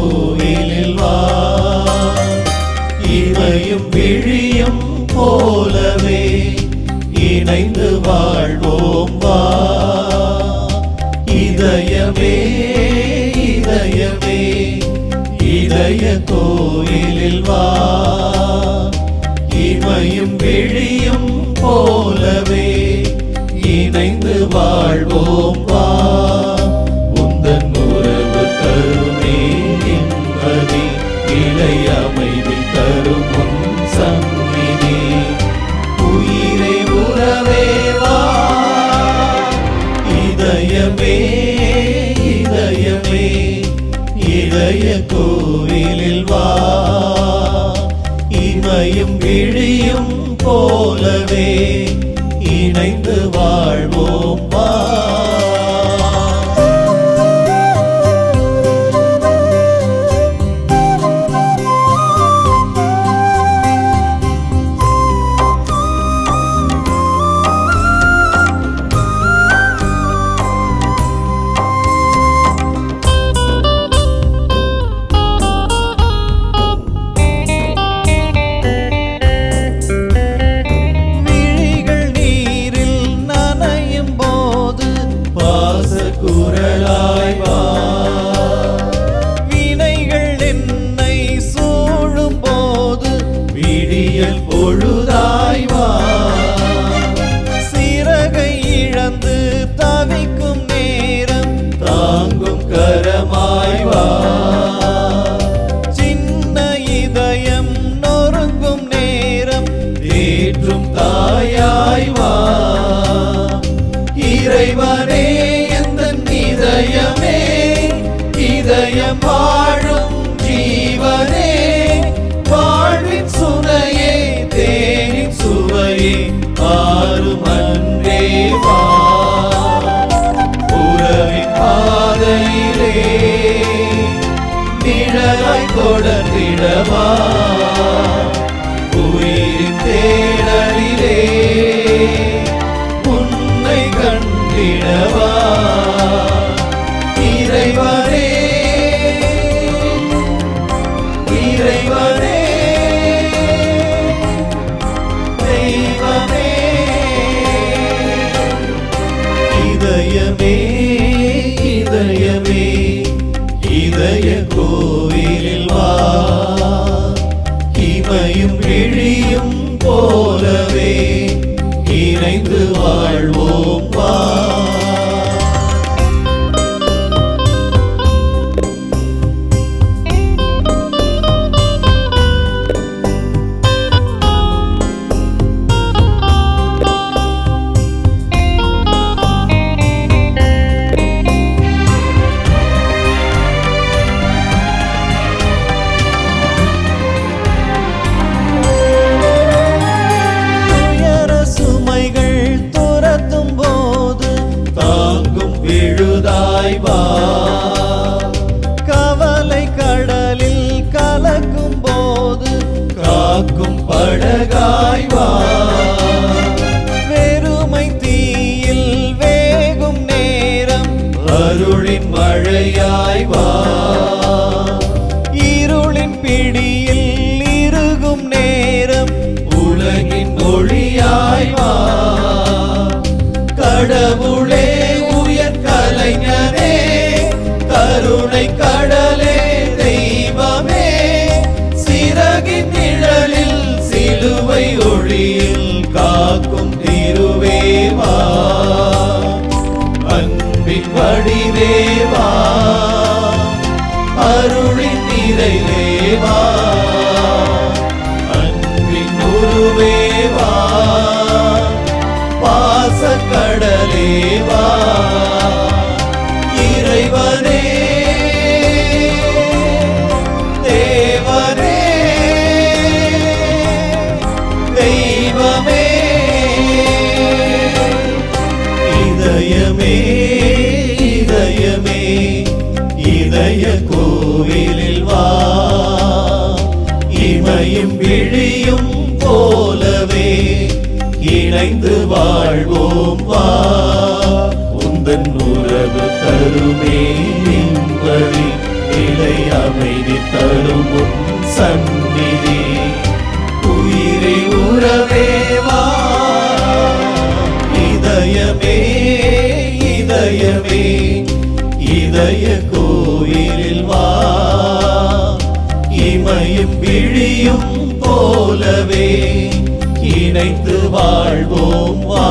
கோவிலில் வா இமையும் விழியும் போலவே இணைந்து வாழ்வோம் வா இதயமே இதயமே இதய கோயிலில் வா இமையும் விழியும் போலவே இணைந்து வாழ்வோம் வா உந்தன் உறவு தருமே நிம்மதி இலை அமைதி தரும் உன் சந்நிதி உயிரை உறவே வா இதயமே இதயமே இதய கோவிலில் வா இமையும் விழியும் போலவே இணைந்து வாழ்வோம் வா குரலாய் வா வினைகள் என்னை சூழும் போது விடியல் பொழுதாய் வா சிறகை இழந்து தவிக்கும் நேரம் தாங்கும் கரமாய் வா சின்ன இதயம் நொறுங்கும் நேரம் தேற்றும் தாயாய் வா இறைவனே இதயமே இதயம் வாழும் ஜீவனே வாழ்வின் சுனையே தேனின் சுவையே ஆறும் அன்றே வா உறவின் பாதையிலே நிழலாய் தொடர்ந்திடவா உயிரின் தேடலிலே உன்னை கண்டிடவா இறைவனே இறைவனே தெய்வமே இதயமே இதயமே இதய கோவிலில் வா இமையும் விழியும் போலவே இணைந்து வாழ்வோம் வா விழுதாய் வா கவலை கடலில் கலக்கும் போது காக்கும் படகாய் வா வெறுமை தீயில் வேகும் நேரம் அருளின் மழையாய் வா இருளின் பிடியில் இறுகும் நேரம் உலகின் ஒளியாய் வா கடவுளே கலைஞனே கருணை கடலே தெய்வமே சிறகின் நிழலில் சிலுவை ஒளியில் காக்கும் திருவேவா அன்பின் வடிவேவா அருளின் நிறைவேவா அன்பின் உருவேவா பாசக்கடலேவா இறைவனே தேவனே தெய்வமே இதயமே இதயமே இதய கோவிலில் வா இமையும் விழியும் போலவே இணைந்து வாழ்வோம் வா உந்தன் உறவு தருமே நிம்மதி இடை அமைதி தரும் உன் சந்நிதி உயிரை உறவேவா இதயமே இதயமே இதய கோயிலில் வா இமையும் விழியும் போலவே இணைந்து வாழ்வோம் வா